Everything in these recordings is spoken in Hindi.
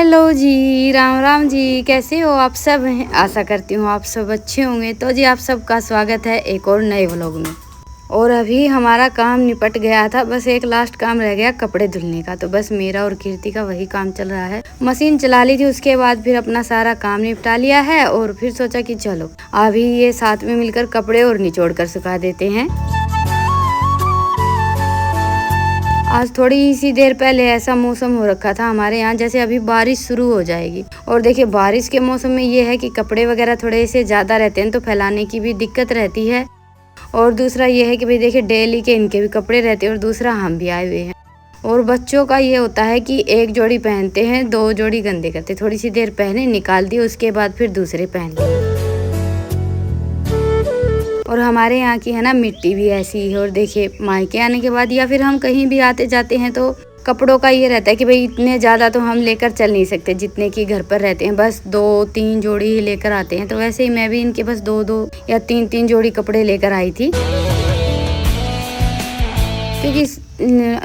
हेलो जी, राम राम जी। कैसे हो आप सब? हैं आशा करती हूँ आप सब अच्छे होंगे। तो जी आप सबका स्वागत है एक और नए व्लॉग में। और अभी हमारा काम निपट गया था, बस एक लास्ट काम रह गया कपड़े धुलने का। तो बस मेरा और कीर्ति का वही काम चल रहा है। मशीन चला ली थी, उसके बाद फिर अपना सारा काम निपटा लिया है और फिर सोचा कि चलो अभी ये साथ में मिलकर कपड़े और निचोड़ कर सुखा देते हैं। आज थोड़ी सी देर पहले ऐसा मौसम हो रखा था हमारे यहाँ जैसे अभी बारिश शुरू हो जाएगी। और देखिए बारिश के मौसम में ये है कि कपड़े वगैरह थोड़े से ज़्यादा रहते हैं तो फैलाने की भी दिक्कत रहती है। और दूसरा ये है कि भाई देखिए डेली के इनके भी कपड़े रहते हैं और दूसरा हम भी आए हुए हैं। और बच्चों का ये होता है कि एक जोड़ी पहनते हैं, दो जोड़ी गंदे करते, थोड़ी सी देर पहने निकाल दिए, उसके बाद फिर दूसरे पहन लिए। और हमारे यहाँ की है ना मिट्टी भी ऐसी है। और देखिए मायके आने के बाद या फिर हम कहीं भी आते जाते हैं तो कपड़ों का ये रहता है कि भाई इतने ज़्यादा तो हम लेकर चल नहीं सकते जितने की घर पर रहते हैं, बस 2-3 जोड़ी ही लेकर आते हैं। तो वैसे ही मैं भी इनके बस 2-2 या 3-3 जोड़ी कपड़े लेकर आई थी, क्योंकि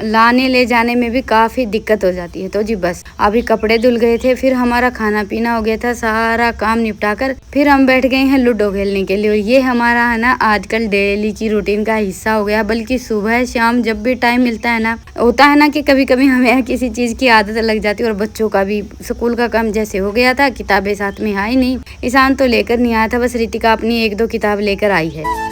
लाने ले जाने में भी काफ़ी दिक्कत हो जाती है। तो जी बस अभी कपड़े धुल गए थे, फिर हमारा खाना पीना हो गया था, सारा काम निपटा कर फिर हम बैठ गए हैं लूडो खेलने के लिए। ये हमारा है ना आजकल डेली की रूटीन का हिस्सा हो गया, बल्कि सुबह शाम जब भी टाइम मिलता है ना, होता है ना कि कभी कभी हमें किसी चीज़ की आदत लग जाती है। और बच्चों का भी स्कूल का काम जैसे हो गया था, किताबें साथ में आई नहीं, ईशान तो लेकर नहीं आया था, बस रितिका अपनी 1-2 किताब लेकर आई है।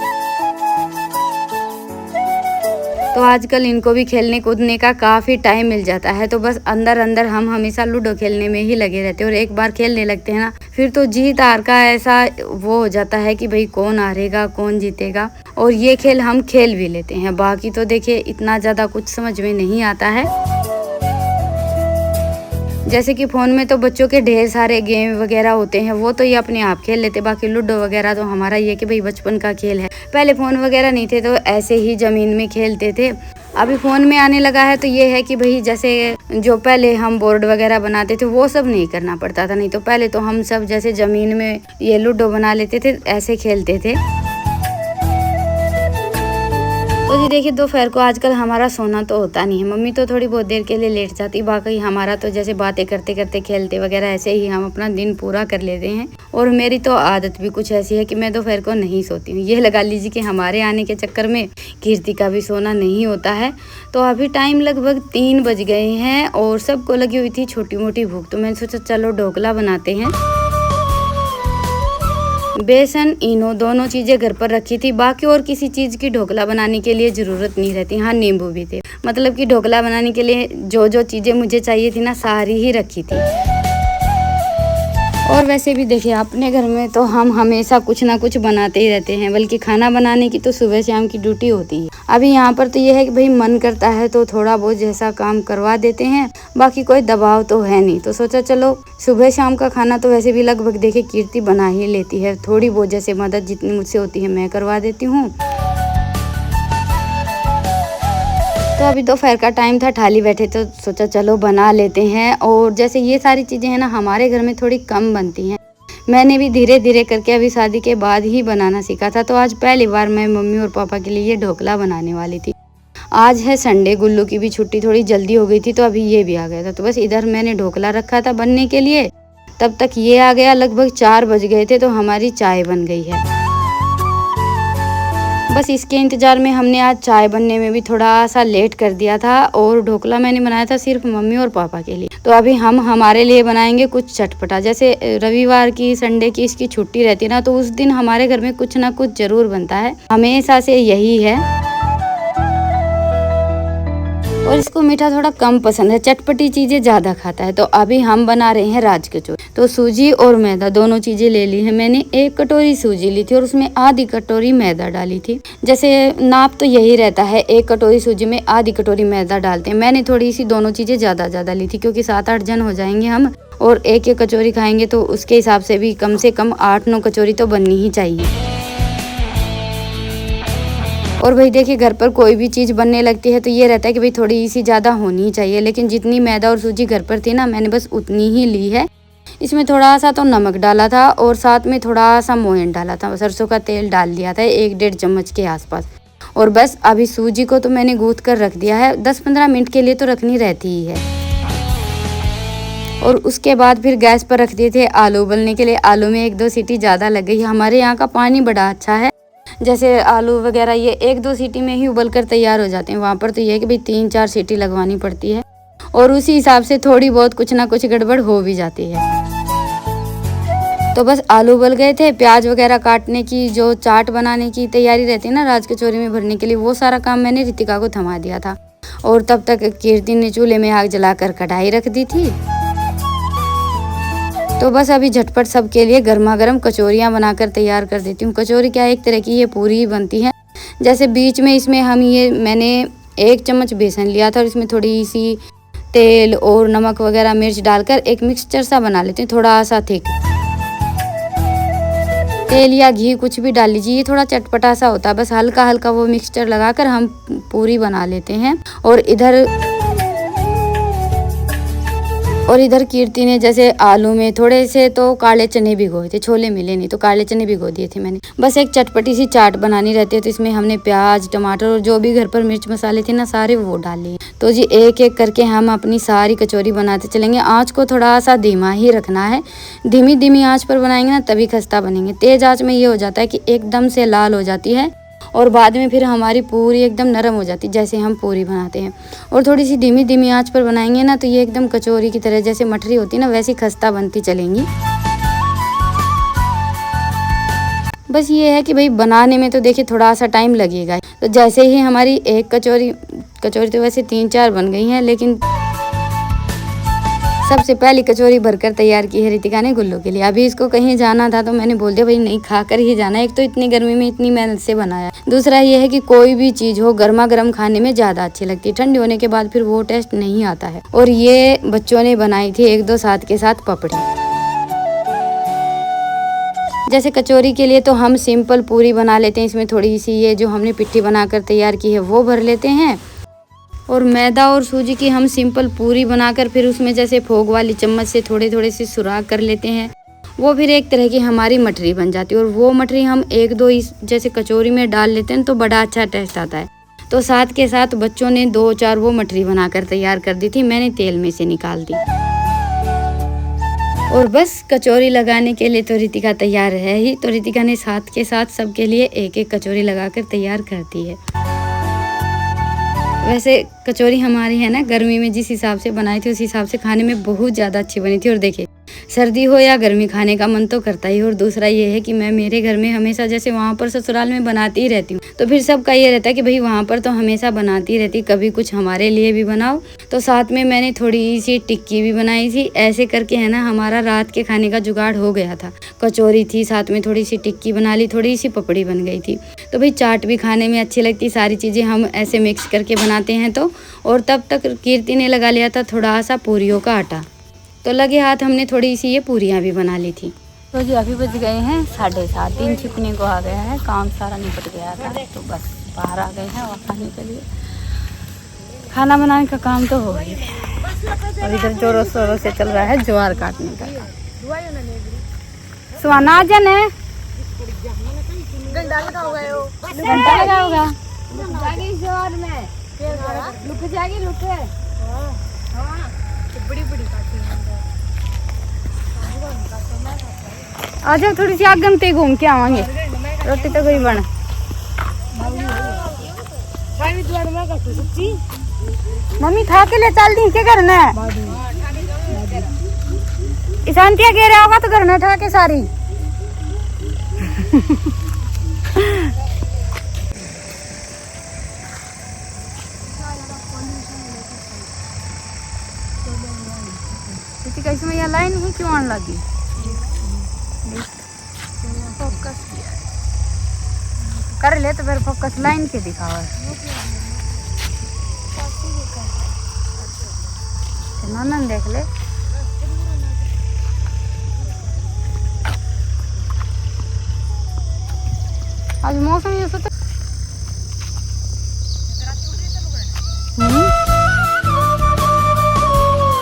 तो आजकल इनको भी खेलने कूदने का काफ़ी टाइम मिल जाता है, तो बस अंदर अंदर हम हमेशा लूडो खेलने में ही लगे रहते हैं। और एक बार खेलने लगते हैं ना, फिर तो जीत हार का ऐसा वो हो जाता है कि भाई कौन हारेगा कौन जीतेगा। और ये खेल हम खेल भी लेते हैं, बाकी तो देखिए इतना ज़्यादा कुछ समझ में नहीं आता है। जैसे कि फ़ोन में तो बच्चों के ढेर सारे गेम वगैरह होते हैं, वो तो ये अपने आप खेल लेते। बाकी लूडो वगैरह तो हमारा ये कि भाई बचपन का खेल है। पहले फ़ोन वगैरह नहीं थे तो ऐसे ही ज़मीन में खेलते थे। अभी फ़ोन में आने लगा है तो ये है कि भाई जैसे जो पहले हम बोर्ड वगैरह बनाते थे वो सब नहीं करना पड़ता था। नहीं तो पहले तो हम सब जैसे ज़मीन में ये लूडो बना लेते थे, ऐसे खेलते थे। तो जी देखिए दोपहर को आजकल हमारा सोना तो होता नहीं है, मम्मी तो थोड़ी बहुत देर के लिए लेट जाती, बाकी हमारा तो जैसे बातें करते करते खेलते वगैरह ऐसे ही हम अपना दिन पूरा कर लेते हैं। और मेरी तो आदत भी कुछ ऐसी है कि मैं दोपहर को नहीं सोती हूँ। ये लगा लीजिए कि हमारे आने के चक्कर में कीर्ति का भी सोना नहीं होता है। तो अभी टाइम लगभग 3 बज गए हैं और सबको लगी हुई थी छोटी मोटी भूख, तो मैंने सोचा चलो ढोकला बनाते हैं। बेसन इनो दोनों चीज़ें घर पर रखी थी, बाकी और किसी चीज़ की ढोकला बनाने के लिए ज़रूरत नहीं रहती। हाँ नींबू भी थे, मतलब कि ढोकला बनाने के लिए जो जो चीज़ें मुझे चाहिए थी ना सारी ही रखी थी। और वैसे भी देखिए अपने घर में तो हम हमेशा कुछ ना कुछ बनाते ही रहते हैं, बल्कि खाना बनाने की तो सुबह शाम की ड्यूटी होती है। अभी यहाँ पर तो ये है कि भाई मन करता है तो थोड़ा बहुत जैसा काम करवा देते हैं, बाकी कोई दबाव तो है नहीं। तो सोचा चलो सुबह शाम का खाना तो वैसे भी लगभग देखिए कीर्ति बना ही लेती है, थोड़ी बहुत जैसे मदद जितनी मुझसे होती है मैं करवा देती हूँ। तो अभी दोपहर का टाइम था, थाली बैठे तो सोचा चलो बना लेते हैं। और जैसे ये सारी चीज़ें हैं ना हमारे घर में थोड़ी कम बनती हैं, मैंने भी धीरे धीरे करके अभी शादी के बाद ही बनाना सीखा था। तो आज पहली बार मैं मम्मी और पापा के लिए ये ढोकला बनाने वाली थी। आज है संडे, गुल्लू की भी छुट्टी थोड़ी जल्दी हो गई थी तो अभी ये भी आ गया था। तो बस इधर मैंने ढोकला रखा था बनने के लिए, तब तक ये आ गया। लगभग 4 बज गए थे तो हमारी चाय बन गई है। बस इसके इंतज़ार में हमने आज चाय बनने में भी थोड़ा सा लेट कर दिया था। और ढोकला मैंने बनाया था सिर्फ मम्मी और पापा के लिए। तो अभी हम हमारे लिए बनाएंगे कुछ चटपटा। जैसे रविवार की संडे की इसकी छुट्टी रहती है ना, तो उस दिन हमारे घर में कुछ ना कुछ ज़रूर बनता है, हमेशा से यही है। और इसको मीठा थोड़ा कम पसंद है, चटपटी चीज़ें ज़्यादा खाता है। तो अभी हम बना रहे हैं राज कचौरी। तो सूजी और मैदा दोनों चीज़ें ले ली है मैंने। 1 कटोरी सूजी ली थी और उसमें आधी कटोरी मैदा डाली थी। जैसे नाप तो यही रहता है, 1 कटोरी सूजी में आधी कटोरी मैदा डालते हैं। मैंने थोड़ी सी दोनों चीज़ें ज़्यादा ली थी क्योंकि 7-8 जन हो जाएंगे हम, और 1-1 कचौरी खाएंगे तो उसके हिसाब से भी कम से कम 8-9 कचौरी तो बननी ही चाहिए। और भाई देखिए घर पर कोई भी चीज़ बनने लगती है तो ये रहता है कि भाई थोड़ी सी ज़्यादा होनी ही चाहिए, लेकिन जितनी मैदा और सूजी घर पर थी ना मैंने बस उतनी ही ली है। इसमें थोड़ा सा तो नमक डाला था और साथ में थोड़ा सा मोयन डाला था, सरसों का तेल डाल दिया था 1-1.5 चम्मच के आसपास। और बस अभी सूजी को तो मैंने गूँथ कर रख दिया है, 10-15 मिनट के लिए तो रखनी रहती ही है। और उसके बाद फिर गैस पर रख दिए थे आलू उबलने के लिए। आलू में 1-2 सीटी ज़्यादा लग गई। हमारे यहाँ का पानी बड़ा अच्छा है, जैसे आलू वगैरह ये 1-2 सीटी में ही उबल कर तैयार हो जाते हैं। वहाँ पर तो ये है कि भाई 3-4 सीटी लगवानी पड़ती है और उसी हिसाब से थोड़ी बहुत कुछ ना कुछ गड़बड़ हो भी जाती है। तो बस आलू उबल गए थे। प्याज वगैरह काटने की, जो चाट बनाने की तैयारी रहती है ना राज कचौरी में भरने के लिए, वो सारा काम मैंने रितिका को थमा दिया था। और तब तक कीर्ति ने चूल्हे में आग जलाकर कढ़ाई रख दी थी। तो बस अभी झटपट सबके लिए गर्मा गर्म कचौरियाँ बनाकर तैयार कर देती हूँ। कचौरी क्या एक तरह की ये पूरी ही बनती है। जैसे बीच में इसमें मैंने 1 चम्मच बेसन लिया था और इसमें थोड़ी सी तेल और नमक वगैरह मिर्च डालकर एक मिक्सचर सा बना लेते हैं, थोड़ा सा थिक। तेल या घी कुछ भी डाल लीजिए, ये थोड़ा चटपटा सा होता है। बस हल्का हल्का वो मिक्सचर लगाकर हम पूरी बना लेते हैं। और इधर कीर्ति ने जैसे आलू में थोड़े से तो काले चने भिगोए थे, छोले मिले नहीं तो काले चने भिगो दिए थे मैंने। बस एक चटपटी सी चाट बनानी रहती है, तो इसमें हमने प्याज, टमाटर और जो भी घर पर मिर्च मसाले थे ना सारे वो डाल लिए। तो जी एक एक करके हम अपनी सारी कचौरी बनाते चलेंगे। आँच को थोड़ा सा धीमा ही रखना है। धीमी धीमी आँच पर बनाएंगे ना तभी खस्ता बनेंगे। तेज आँच में ये हो जाता है कि एकदम से लाल हो जाती है और बाद में फिर हमारी पूरी एकदम नरम हो जाती है, जैसे हम पूरी बनाते हैं। और थोड़ी सी धीमी धीमी आंच पर बनाएंगे ना तो ये एकदम कचौरी की तरह, जैसे मठरी होती है ना वैसी खस्ता बनती चलेंगी। बस ये है कि भाई बनाने में तो देखिए थोड़ा सा टाइम लगेगा। तो जैसे ही हमारी एक कचौरी तो वैसे 3-4 बन गई हैं, लेकिन सबसे पहली कचौरी भरकर तैयार की है रितिका ने गुल्लू के लिए। अभी इसको कहीं जाना था तो मैंने बोल दिया भाई नहीं, खाकर ही जाना। एक तो इतनी गर्मी में इतनी मेहनत से बनाया, दूसरा ये है कि कोई भी चीज हो गर्मा गर्म खाने में ज्यादा अच्छी लगती है, ठंडी होने के बाद फिर वो टेस्ट नहीं आता है। और ये बच्चों ने बनाई थी 1-2 साथ के साथ पपड़ी। जैसे कचौरी के लिए तो हम सिंपल पूरी बना लेते हैं, इसमें थोड़ी सी ये जो हमने पिट्ठी बनाकर तैयार की है वो भर लेते हैं। और मैदा और सूजी की हम सिंपल पूरी बनाकर फिर उसमें जैसे फोग वाली चम्मच से थोड़े थोड़े से सुराख कर लेते हैं। वो फिर एक तरह की हमारी मठरी बन जाती है। और वो मठरी हम 1-2 इस जैसे कचौरी में डाल लेते हैं तो बड़ा अच्छा टेस्ट आता है। तो साथ के साथ बच्चों ने 2-4 वो मठरी बनाकर तैयार कर दी थी, मैंने तेल में से निकाल दी। और बस कचौरी लगाने के लिए तो रितिका तैयार है ही। तो रितिका ने साथ के साथ सबके लिए एक एक कचौरी लगाकर तैयार कर दी है। वैसे कचौरी हमारी है ना गर्मी में जिस हिसाब से बनाई थी उस हिसाब से खाने में बहुत ज़्यादा अच्छी बनी थी। और देखिए सर्दी हो या गर्मी खाने का मन तो करता ही। और दूसरा ये है कि मैं मेरे घर में हमेशा जैसे वहाँ पर ससुराल में बनाती ही रहती हूँ, तो फिर सबका ये रहता है कि भाई वहाँ पर तो हमेशा बनाती रहती, कभी कुछ हमारे लिए भी बनाओ। तो साथ में मैंने थोड़ी सी टिक्की भी बनाई थी। ऐसे करके है ना हमारा रात के खाने का जुगाड़ हो गया था। कचौरी थी, साथ में थोड़ी सी टिक्की बना ली, थोड़ी सी पपड़ी बन गई थी। तो भाई चाट भी खाने में अच्छी लगती, सारी चीज़ें हम ऐसे मिक्स करके बनाते हैं। तो और तब तक कीर्ति ने लगा लिया था थोड़ा सा पूरियों का आटा, तो लगे हाथ हमने थोड़ी सी ये पूरियाँ भी बना ली थी। तो जी अभी बज गए हैं 7:30, दिन छिपने को आ गया है, काम सारा निपट गया था। तो बस बाहर आ गए हैं और खाने के लिए। खाना बनाने का काम तो हो ही गया और इधर जोरों शोरों से चल रहा है ज्वार काटने का काम। सुहाना आ जाने घंटा लगा होगा आ जाओ, थोड़ी सी आगम ते घूम के आवांगे। रोटी तो गई बन मम्मी खा के ले चल दी के घर में ईशांतिया कह रहा होगा तो घर में उठा के सारी इसमें यह लाइन ही क्यों आने लगी? फोकस कर ले तो फिर फोकस लाइन के दिखावा नंदन देख ले। आज मौसम ये सोचा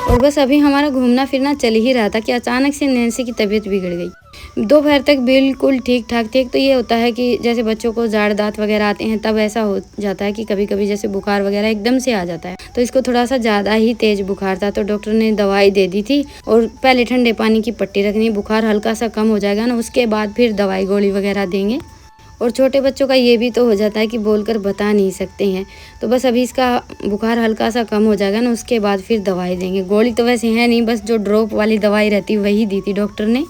और बस अभी हमारा घूमना फिरना चल ही रहा था कि अचानक से नैन्सी की तबीयत बिगड़ गई। दोपहर तक बिल्कुल ठीक ठाक थी। एक तो ये होता है कि जैसे बच्चों को जाड़ दांत वगैरह आते हैं तब ऐसा हो जाता है कि कभी कभी जैसे बुखार वगैरह एकदम से आ जाता है, तो इसको थोड़ा सा ज़्यादा ही तेज बुखार था, तो डॉक्टर ने दवाई दे दी थी और पहले ठंडे पानी की पट्टी रखनी, बुखार हल्का सा कम हो जाएगा ना उसके बाद फिर दवाई गोली वगैरह देंगे। और छोटे बच्चों का ये भी तो हो जाता है कि बोलकर बता नहीं सकते हैं, तो बस अभी इसका बुखार हल्का सा कम हो जाएगा ना उसके बाद फिर दवाई देंगे। गोली तो वैसे है नहीं, बस जो ड्रॉप वाली दवाई रहती वही दी थी डॉक्टर ने।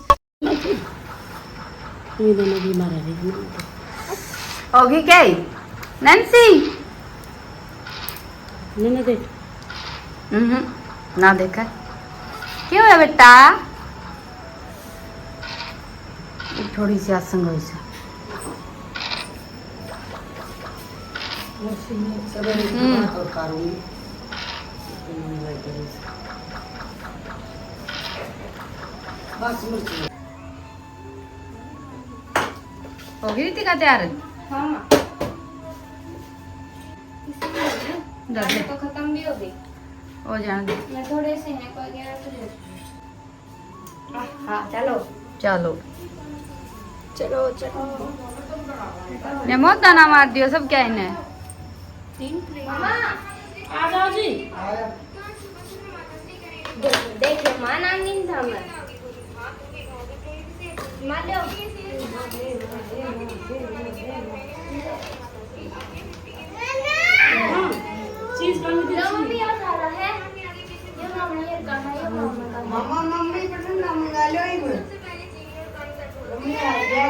होगी क्या नैन्सी? ना देखा क्यों है बेटा? थोड़ी सी आसंग हुई से होगी रीतिका तैयार? हाँ। तो खत्म भी हो गई। हो जाने मैं थोड़े से हैं कोई गया तो हाँ चलो चलो चलो चलो। ने मौत दाना मार दियो सब क्या इन्हें? आ जाओ जी। देखिए मां नागिन था मैं मां लो चीज बन गई। मम्मी आ रहा है ये मम्मी ये कहां है मामा मम्मी पसंद ना मंगा लो ही मम्मी आ गया।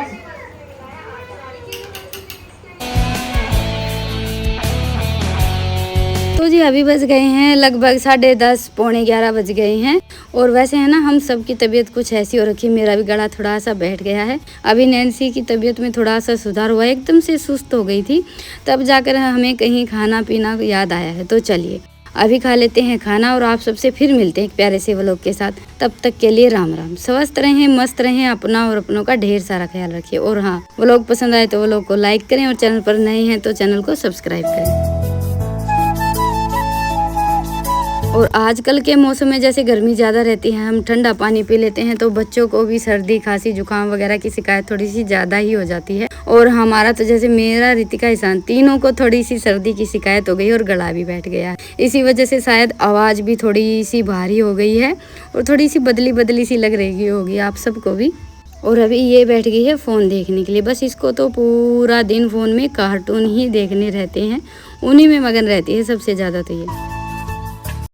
तो जी अभी बज गए हैं लगभग 10:30 पौने 11 बज गए हैं। और वैसे है ना हम सब की तबीयत कुछ ऐसी हो रखी है, मेरा भी गला थोड़ा सा बैठ गया है। अभी नैन्सी की तबीयत में थोड़ा सा सुधार हुआ, एकदम से सुस्त हो गई थी, तब जाकर हमें कहीं खाना पीना याद आया है। तो चलिए अभी खा लेते हैं खाना और आप सबसे फिर मिलते हैं एक प्यारे से व्लॉग के साथ। तब तक के लिए राम राम, स्वस्थ रहें, मस्त रहें, अपना और अपनों का ढेर सारा ख्याल रखिए। और हाँ, व्लॉग पसंद आए तो व्लॉग को लाइक करें और चैनल पर नए हैं तो चैनल को सब्सक्राइब करें। और आजकल के मौसम में जैसे गर्मी ज़्यादा रहती है, हम ठंडा पानी पी लेते हैं तो बच्चों को भी सर्दी खांसी जुकाम वगैरह की शिकायत थोड़ी सी ज़्यादा ही हो जाती है। और हमारा तो जैसे मेरा, ऋतिका, ईशान तीनों को थोड़ी सी सर्दी की शिकायत हो गई और गला भी बैठ गया। इसी वजह से शायद आवाज़ भी थोड़ी सी भारी हो गई है और थोड़ी सी बदली बदली सी लग रही होगी आप सबको भी। और अभी ये बैठ गई है फ़ोन देखने के लिए, बस इसको तो पूरा दिन फ़ोन में कार्टून ही देखने रहते हैं, उन्हीं में मगन रहती है सबसे ज़्यादा तो ये।